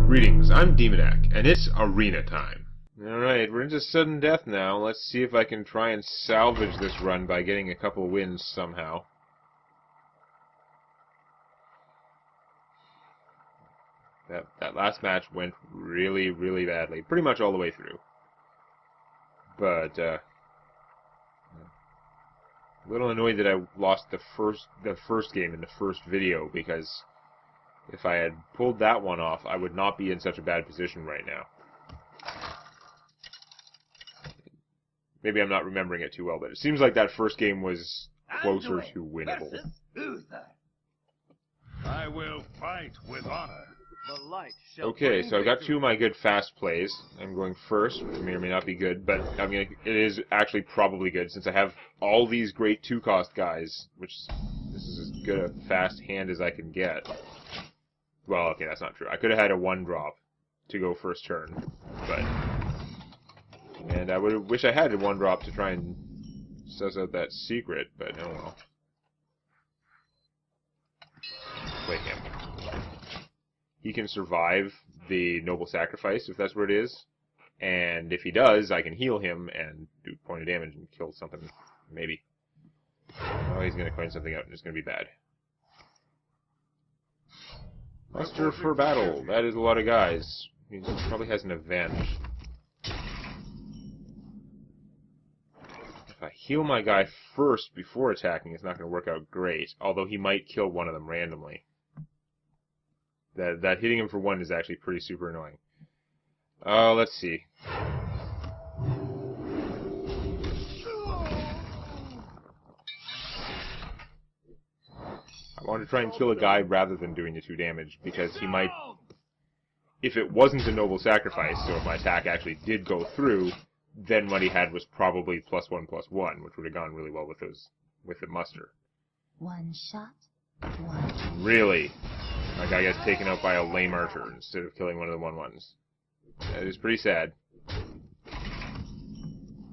Greetings, I'm Demonac, and it's arena time. Alright, we're into sudden death now. Let's see if I can try and salvage this run by getting a couple wins somehow. That last match went really, really badly. Pretty much all the way through. But, a little annoyed that I lost the first game in the first video, because if I had pulled that one off, I would not be in such a bad position right now. Maybe I'm not remembering it too well, but it seems like that first game was closer to winnable. I will fight with honor. The light shall Okay, so I've got two of my good fast plays. I'm going first, which may or may not be good, but it is actually probably good since I have all these great two-cost guys, which this is as good a fast hand as I can get. Well, okay, that's not true. I could have had a one-drop to go first turn, but... And I would wish I had a one-drop to try and suss out that secret, but oh well. Play him. He can survive the Noble Sacrifice, if that's what it is. And if he does, I can heal him and do a point of damage and kill something, maybe. Oh, he's going to coin something out and it's going to be bad. Muster for battle. That is a lot of guys. He probably has an Avenge. If I heal my guy first before attacking, it's not going to work out great. Although he might kill one of them randomly. That hitting him for one is actually pretty super annoying. Let's see. I want to try and kill a guy rather than doing the 2 damage, because he might... If it wasn't a Noble Sacrifice, so if my attack actually did go through, then what he had was probably +1/+1, which would have gone really well with the muster. One shot, one. Really? My guy gets taken out by a lame archer instead of killing one of the 1/1s. That is pretty sad.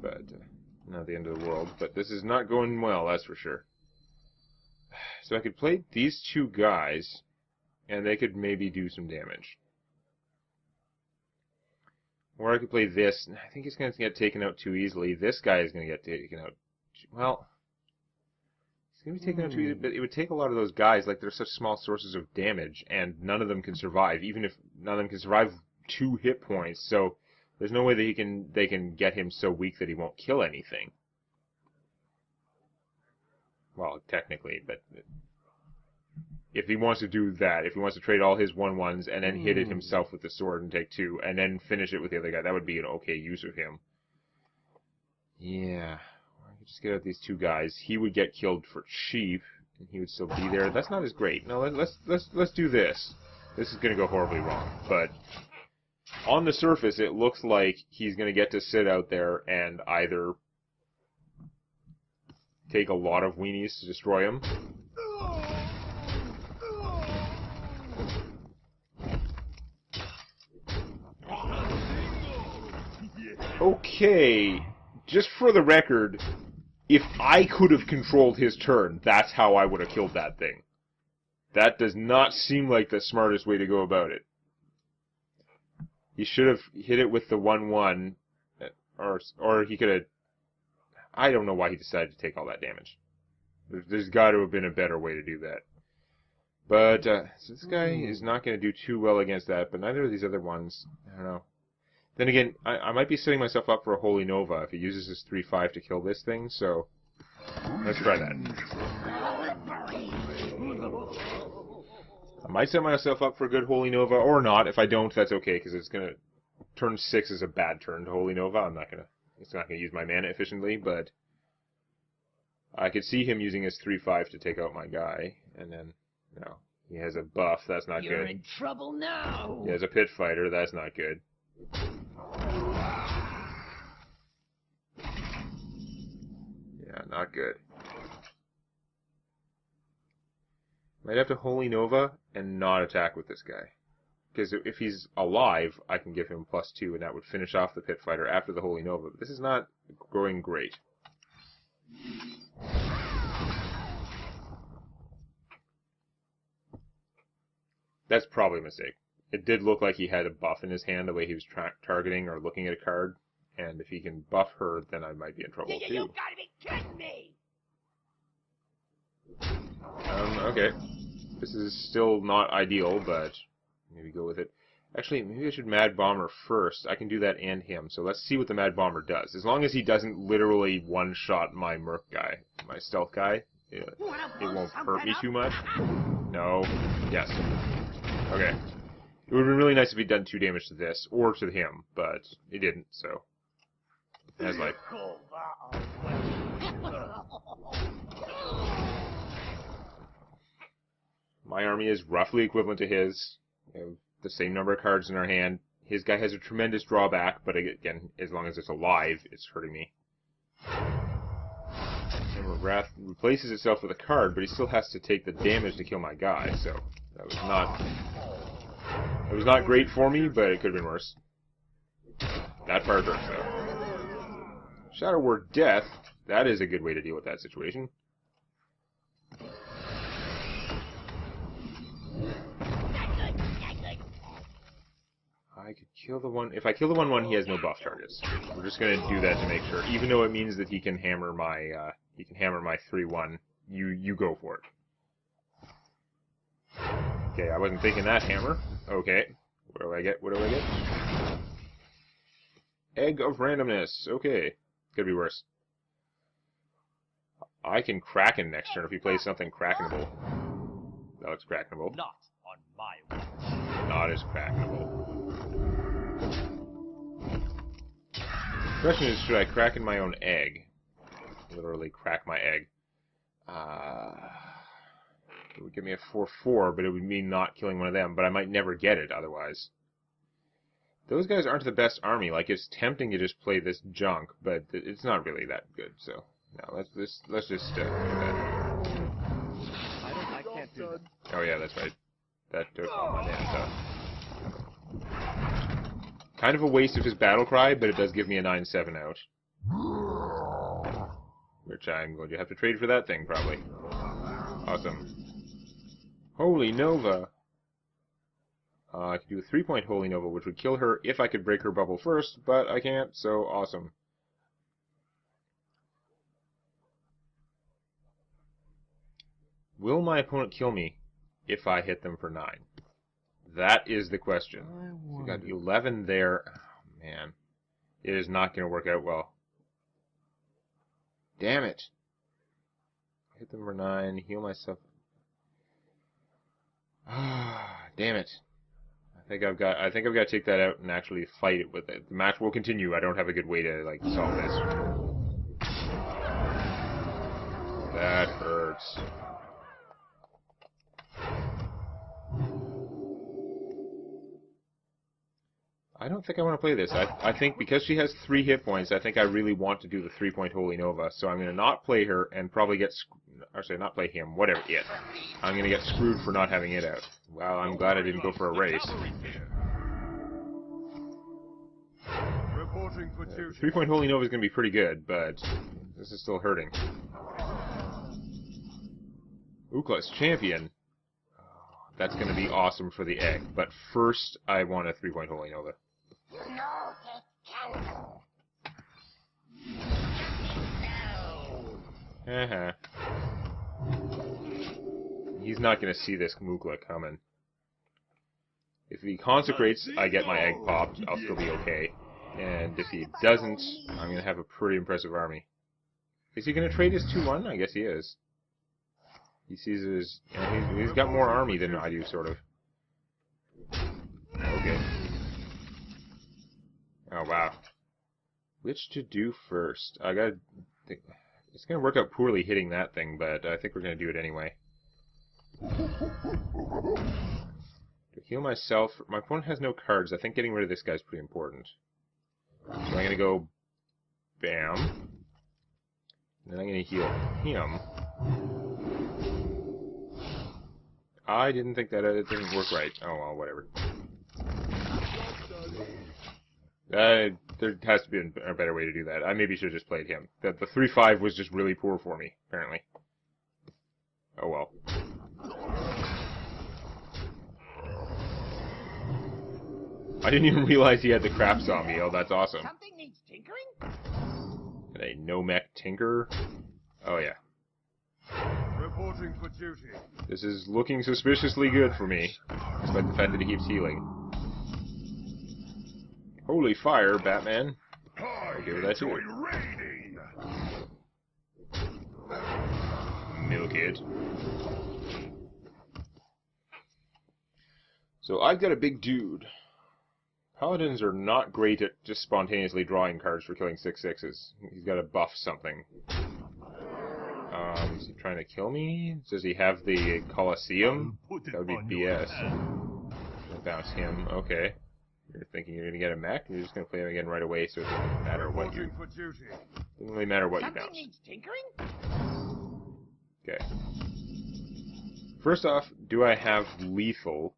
But, not the end of the world. But this is not going well, that's for sure. So I could play these 2 guys, and they could maybe do some damage. Or I could play this. I think he's going to get taken out too easily. This guy is going to get taken out. Well, he's going to be taken out too easily, but it would take a lot of those guys. Like, they're such small sources of damage, and none of them can survive. Even if none of them can survive 2 hit points, so there's no way that they can get him so weak that he won't kill anything. Well, technically, but if he wants to do that, if he wants to trade all his 1/1s and then hit it himself with the sword and take 2, and then finish it with the other guy, that would be an okay use of him. Yeah, I could just get out these 2 guys. He would get killed for cheap, and he would still be there. That's not as great. No, let's do this. This is going to go horribly wrong, but on the surface, it looks like he's going to get to sit out there and either take a lot of weenies to destroy him. Okay, just for the record, if I could have controlled his turn, that's how I would have killed that thing. That does not seem like the smartest way to go about it. He should have hit it with the 1/1, or he could have... I don't know why he decided to take all that damage. There's got to have been a better way to do that. But, so this guy is not going to do too well against that, but neither of these other ones, I don't know. Then again, I might be setting myself up for a Holy Nova if he uses his 3/5 to kill this thing, so let's try that. I might set myself up for a good Holy Nova, or not. If I don't, that's okay, because it's going to... Turn 6 is a bad turn to Holy Nova. It's not going to use my mana efficiently, but I could see him using his 3/5 to take out my guy, and then, no. He has a buff, that's not good. You're in trouble now! He has a pit fighter, that's not good. Yeah, not good. Might have to Holy Nova and not attack with this guy. Because if he's alive, I can give him +2, and that would finish off the pit fighter after the Holy Nova. But this is not going great. That's probably a mistake. It did look like he had a buff in his hand the way he was targeting or looking at a card. And if he can buff her, then I might be in trouble too. You gotta be kidding me! Okay. This is still not ideal, but maybe go with it. Actually, maybe I should Mad Bomber first. I can do that and him. So let's see what the Mad Bomber does. As long as he doesn't literally one-shot my Merc guy, my stealth guy, it won't hurt me too much. No. Yes. Okay. It would have been really nice if he'd done 2 damage to this, or to him, but it didn't, so. That's like. My army is roughly equivalent to his. We have the same number of cards in our hand. His guy has a tremendous drawback, but again, as long as it's alive, it's hurting me. Hammer of Wrath replaces itself with a card, but he still has to take the damage to kill my guy, so that was not great for me, but it could have been worse. That part hurts, though. Shadow Word Death, that is a good way to deal with that situation. I could kill the one. If I kill the 1/1, he has no buff targets. We're just gonna do that to make sure, even though it means that he can hammer my 3/1. You go for it. Okay, I wasn't thinking that hammer. Okay, what do I get? What do I get? Egg of Randomness. Okay, could be worse. I can Kraken next turn if he plays something Krakenable. That looks Krakenable. Not on my watch. Not as Krakenable. The question is, should I Kraken my own egg? Literally crack my egg. It would give me a 4/4, but it would mean not killing one of them, but I might never get it otherwise. Those guys aren't the best army. Like, it's tempting to just play this junk, but it's not really that good, so. No, let's just do that. I can't do that. Oh yeah, that's right. That took all my damn stuff. Kind of a waste of his battle cry, but it does give me a 9/7 out. Which I'm going to have to trade for that thing, probably. Awesome. Holy Nova! I could do a 3-point Holy Nova, which would kill her if I could break her bubble first, but I can't, so awesome. Will my opponent kill me if I hit them for 9? That is the question. We got 11 there. Oh, man. It is not going to work out well. Damn it. Hit them for 9, heal myself. Ah, damn it. I think I've got to take that out and actually fight it with it. The match will continue. I don't have a good way to like solve this. That hurts. I don't think I want to play this. I think because she has 3 hit points, I think I really want to do the 3-point Holy Nova. So I'm going to not play her and probably get... Or sorry, not play him. Whatever, it. I'm going to get screwed for not having it out. Well, I'm glad I didn't go for a race. 3-point Holy Nova is going to be pretty good, but this is still hurting. Ukla's Champion. That's going to be awesome for the egg. But first, I want a 3-point Holy Nova. He's not going to see this Mukla coming. If he consecrates, I get my egg popped. I'll still be okay. And if he doesn't, I'm going to have a pretty impressive army. Is he going to trade his 2/1? I guess he is. He sees it as... You know, he's got more army than I do, sort of. Okay. Oh, wow. Which to do first? I gotta think... It's gonna work out poorly hitting that thing, but I think we're gonna do it anyway. To heal myself... My opponent has no cards. I think getting rid of this guy's pretty important. So I'm gonna go... Bam. And then I'm gonna heal him. I didn't think that it didn't work right. Oh, well, whatever. There has to be a better way to do that. I maybe should have just played him. The 3/5 was just really poor for me, apparently. Oh, well. I didn't even realize he had the crap zombie. Oh, that's awesome. Something needs tinkering? And a no-mech tinker. Oh, yeah. Reporting for duty. This is looking suspiciously good for me, despite the fact that he keeps healing. Holy fire, Batman. I'll give it that too. Raiding. Milk it. So I've got a big dude. Paladins are not great at just spontaneously drawing cards for killing 6/6s. He's got to buff something. Is he trying to kill me? Does he have the Colosseum? That would be BS. I'll bounce him. Okay. You're thinking you're going to get a mech? You're just going to play him again right away, so it doesn't matter what you... Doesn't really matter what you bounce. Something needs tinkering? Okay. First off, do I have lethal?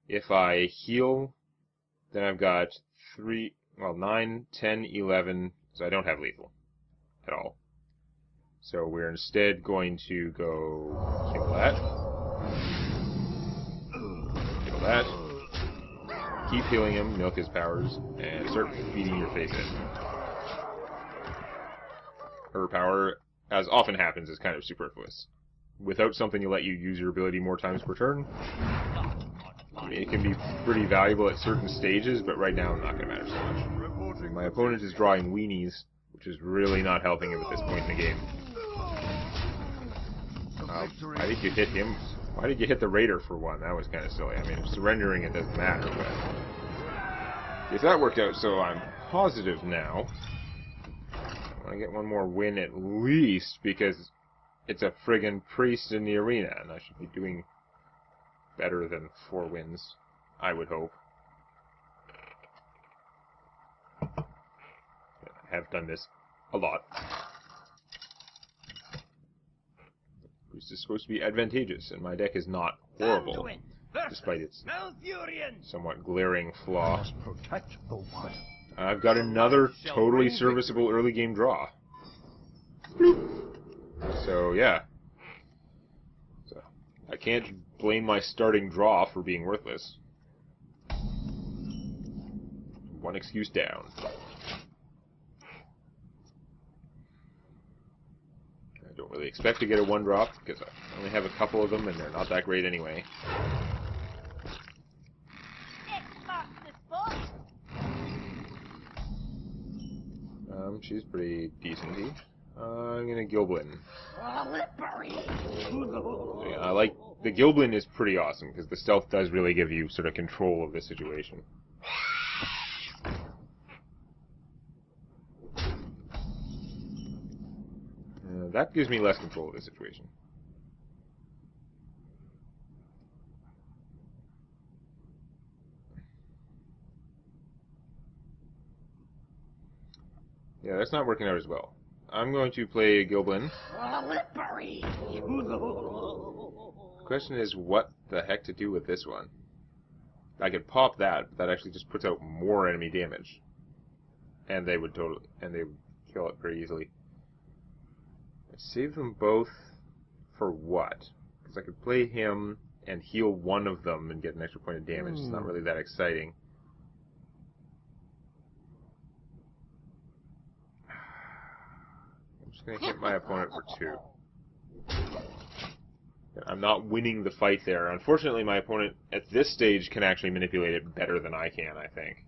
If I heal, then I've got 9, 10, 11, so I don't have lethal at all. So we're instead going to go kill that. Kill that. Keep healing him, milk his powers, and start beating your face in. Her power, as often happens, is kind of superfluous. Without something to let you use your ability more times per turn, it can be pretty valuable at certain stages, but right now not going to matter so much. My opponent is drawing weenies, which is really not helping him at this point in the game. Why did you hit him? Why did you hit the Raider for one? That was kind of silly. I mean, surrendering it doesn't matter, but... If that worked out, so I'm positive now. I want to get one more win at least, because it's a friggin' priest in the arena, and I should be doing better than 4 wins, I would hope. I have done this a lot. Priest is supposed to be advantageous, and my deck is not horrible, despite its somewhat glaring flaw. Protect the one. I've got another totally serviceable early game draw. So, yeah. So, I can't blame my starting draw for being worthless. One excuse down. I don't really expect to get a 1-drop, because I only have a couple of them, and they're not that great anyway. She's pretty decent-y. I'm gonna Gilblin. So, yeah, I like... The Gilblin is pretty awesome, because the stealth does really give you sort of control of the situation. That gives me less control of the situation. Yeah, that's not working out as well. I'm going to play Gilblin. The question is, what the heck to do with this one? I could pop that, but that actually just puts out more enemy damage. And they would kill it pretty easily. I save them both for what? Because I could play him and heal one of them and get an extra point of damage. It's not really that exciting. I'm just going to hit my opponent for 2. I'm not winning the fight there. Unfortunately, my opponent at this stage can actually manipulate it better than I can, I think.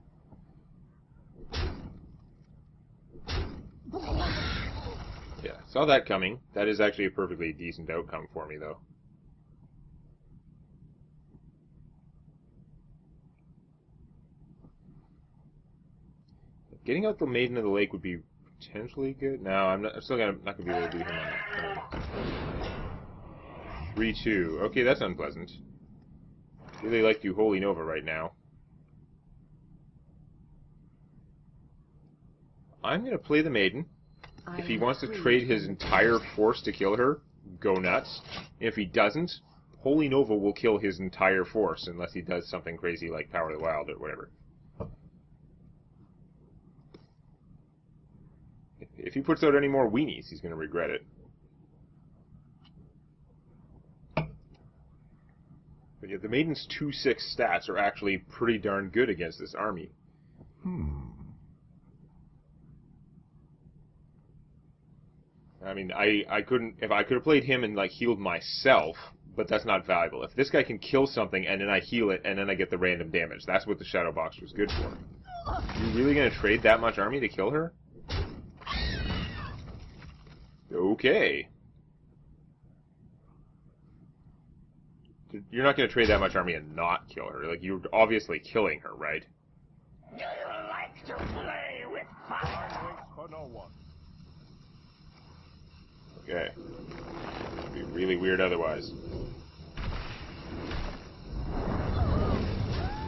Yeah, saw that coming. That is actually a perfectly decent outcome for me, though. Getting out the Maiden of the Lake would be potentially good. No, I'm still not gonna be able to do him on that turn. 3-2. Okay, that's unpleasant. Really like you Holy Nova right now. I'm gonna play the Maiden. If he wants to trade his entire force to kill her, go nuts. If he doesn't, Holy Nova will kill his entire force unless he does something crazy like Power of the Wild or whatever. If he puts out any more weenies, he's going to regret it. But yeah, the Maiden's 2/6 stats are actually pretty darn good against this army. I mean, I couldn't, if I could have played him and like healed myself, but that's not valuable. If this guy can kill something and then I heal it and then I get the random damage, that's what the Shadow Box was good for. You really gonna trade that much army to kill her? Okay. You're not gonna trade that much army and not kill her. Like, you're obviously killing her, right? Do you like to play with fire? Waits for no one. Okay. It'd be really weird otherwise.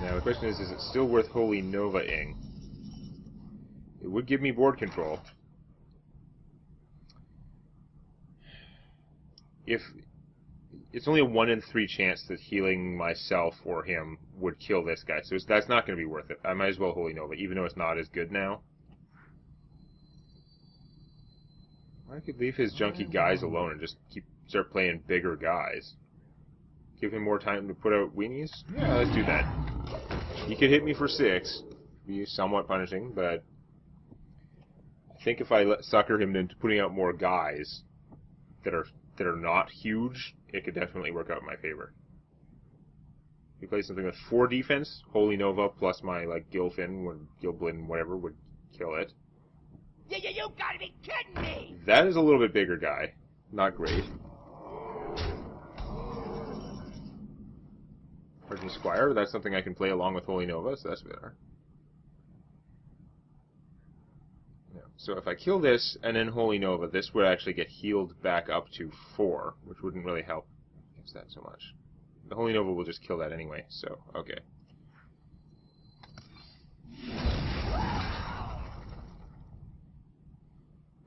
Now the question is it still worth Holy Nova-ing? It would give me board control. If it's only a 1 in 3 chance that healing myself or him would kill this guy, so that's not going to be worth it. I might as well Holy Nova, even though it's not as good now. I could leave his junky guys alone and just start playing bigger guys. Give him more time to put out weenies? Yeah, let's do that. He could hit me for 6. Be somewhat punishing, but I think if I sucker him into putting out more guys that are not huge, it could definitely work out in my favor. If you play something with 4 defense, Holy Nova plus my like Gilfin, Gilblin, whatever, would kill it. You gotta be kidding me! That is a little bit bigger guy. Not great. Hardened Squire, that's something I can play along with Holy Nova, so that's better. Yeah. So if I kill this and then Holy Nova, this would actually get healed back up to 4, which wouldn't really help against that so much. The Holy Nova will just kill that anyway, so okay.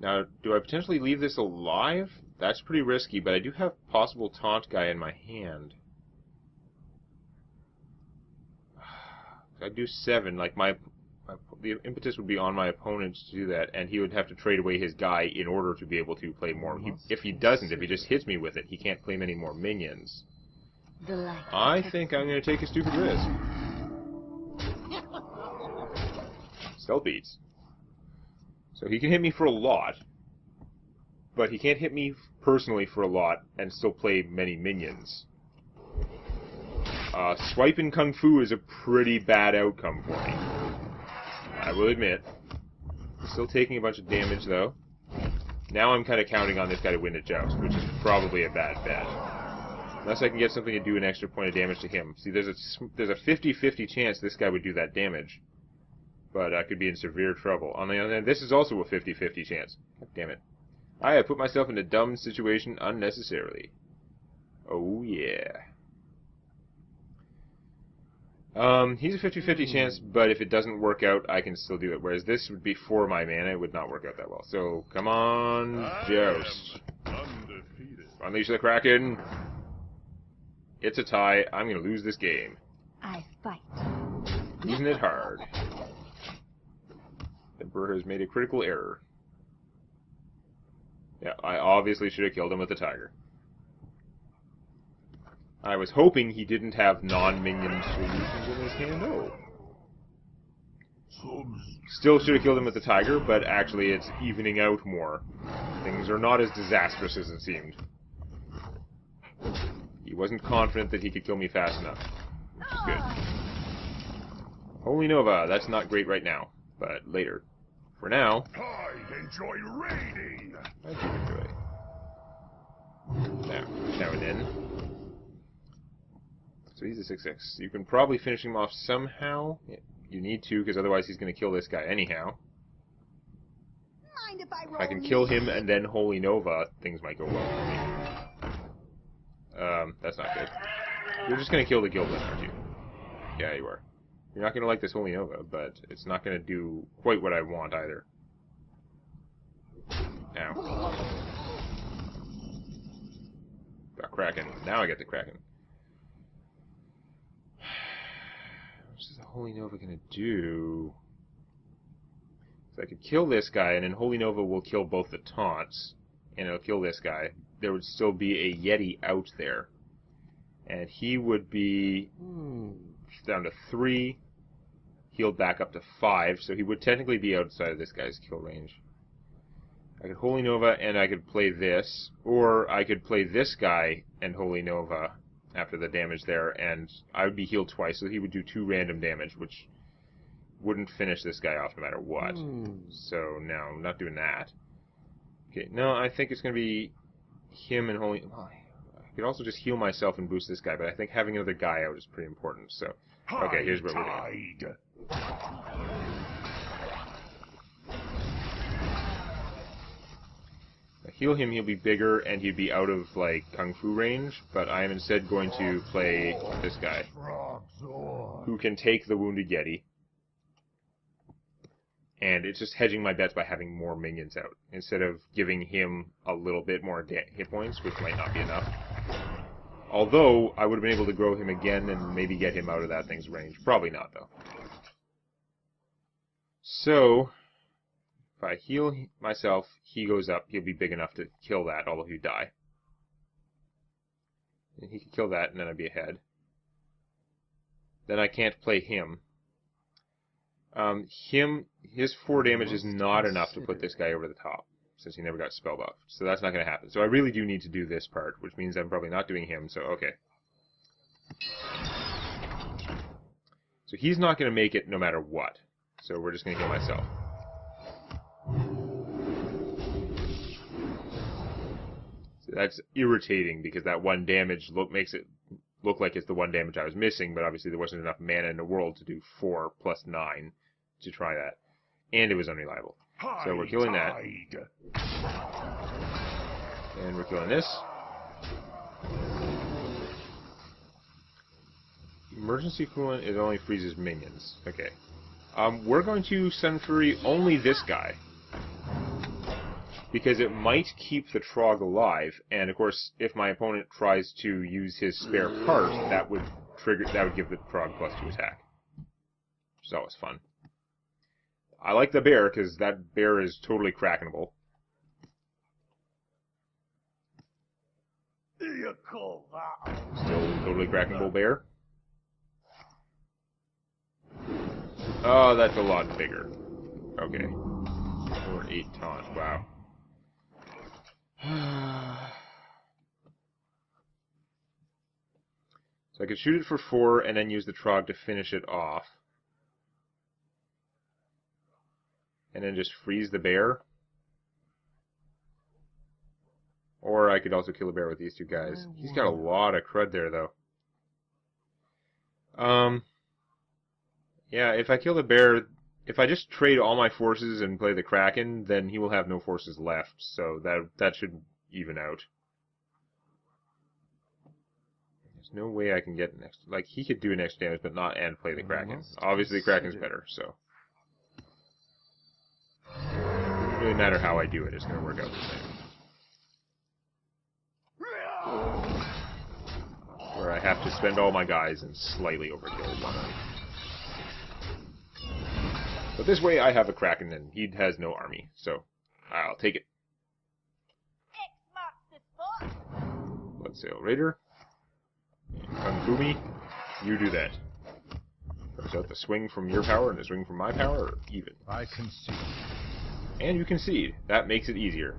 Now, do I potentially leave this alive? That's pretty risky, but I do have possible taunt guy in my hand. I'd do 7, like the impetus would be on my opponent to do that, and he would have to trade away his guy in order to be able to play more. If he doesn't, if he just hits me with it, he can't claim any more minions. I think I'm going to take a stupid risk. Stealth beats. So he can hit me for a lot, but he can't hit me personally for a lot and still play many minions. Swiping Kung Fu is a pretty bad outcome for me. I will admit. Still taking a bunch of damage, though. Now I'm kind of counting on this guy to win the joust, which is probably a bad bet. Unless I can get something to do an extra point of damage to him. See, there's a 50-50 chance this guy would do that damage. But I could be in severe trouble. On the other hand, this is also a 50-50 chance. God damn it. I have put myself in a dumb situation unnecessarily. Oh, yeah. He's a 50-50 chance, but if it doesn't work out, I can still do it. Whereas this would be 4 my mana, it would not work out that well. So, come on, Joust. Unleash the Kraken. It's a tie. I'm going to lose this game. I fight. Losing it hard. Emperor has made a critical error. Yeah, I obviously should have killed him with the tiger. I was hoping he didn't have non-minion solutions in his hand. Oh. Still should have killed him with the tiger, but actually it's evening out more. Things are not as disastrous as it seemed. He wasn't confident that he could kill me fast enough, which is good. Holy Nova, that's not great right now, but later. For now, I enjoy raiding. I do enjoy. Now and then. So he's a 6/6. You can probably finish him off somehow. You need to, because otherwise he's going to kill this guy anyhow. Mind if I roll? If I can kill him and then Holy Nova, things might go well for me. That's not good. You're just going to kill the Gilblin, aren't you? Yeah, you are. You're not going to like this Holy Nova, but it's not going to do quite what I want either. Now. Got Kraken. Now I get the Kraken. What is the Holy Nova going to do? So I could kill this guy, and then Holy Nova will kill both the taunts, and it'll kill this guy. There would still be a Yeti out there. And he would be down to 3, healed back up to 5, so he would technically be outside of this guy's kill range. I could Holy Nova and I could play this, or I could play this guy and Holy Nova after the damage there, and I would be healed twice, so he would do 2 random damage, which wouldn't finish this guy off no matter what. So, no, I'm not doing that. Okay, no, I think it's going to be him and Holy... Well, I could also just heal myself and boost this guy, but I think having another guy out is pretty important, so... Okay, here's what we're doing. Heal him, he'll be bigger, and he'd be out of, like, Kung Fu range, but I am instead going to play this guy, who can take the Wounded Yeti. And it's just hedging my bets by having more minions out, instead of giving him a little bit more hit points, which might not be enough. Although, I would have been able to grow him again and maybe get him out of that thing's range. Probably not, though. So... if I heal myself, he goes up, he'll be big enough to kill that, although he'd die. And he could kill that, and then I'd be ahead. Then I can't play him. His 4 damage is not enough to put this guy over the top, since he never got spell buffed. So that's not going to happen. So I really do need to do this part, which means I'm probably not doing him, so okay. So he's not going to make it no matter what. So we're just going to heal myself. That's irritating because that 1 damage makes it look like it's the 1 damage I was missing, but obviously there wasn't enough mana in the world to do 4 plus 9 to try that. And it was unreliable. So we're killing that. And we're killing this. Emergency coolant, it only freezes minions. Okay. We're going to Sun Fury only this guy, because it might keep the Trog alive, and of course, if my opponent tries to use his spare part, that would give the Trog +2 attack. Which is always fun. I like the bear, because that bear is totally crackenable. Still totally crackenable bear. Oh, that's a lot bigger. Okay. Or 8 taunt, wow. So I could shoot it for 4 and then use the Trog to finish it off. And then just freeze the bear. Or I could also kill the bear with these 2 guys. He's got a lot of crud there, though. Yeah, if I kill the bear, if I just trade all my forces and play the Kraken, then he will have no forces left, so that should even out. There's no way I can get next... Like, he could do an extra damage, but not and play the Kraken. Obviously, the Kraken's better, so... It doesn't really matter how I do it, it's going to work out the same. Where I have to spend all my guys and slightly overkill one. But this way I have a Kraken and he has no army, so I'll take it. Bloodsail Raider. Kung Fu me. You do that. Comes out the swing from your power and the swing from my power, or even. I concede. And you concede. That makes it easier.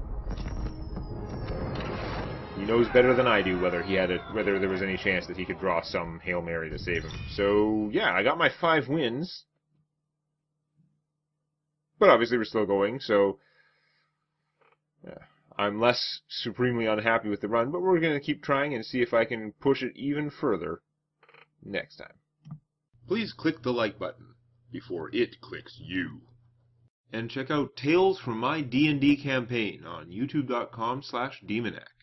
He knows better than I do whether there was any chance that he could draw some Hail Mary to save him. So yeah, I got my 5 wins. But obviously we're still going, so yeah, I'm less supremely unhappy with the run, but we're going to keep trying and see if I can push it even further next time. Please click the like button before it clicks you. And check out Tales from My D&D Campaign on youtube.com/Demonac.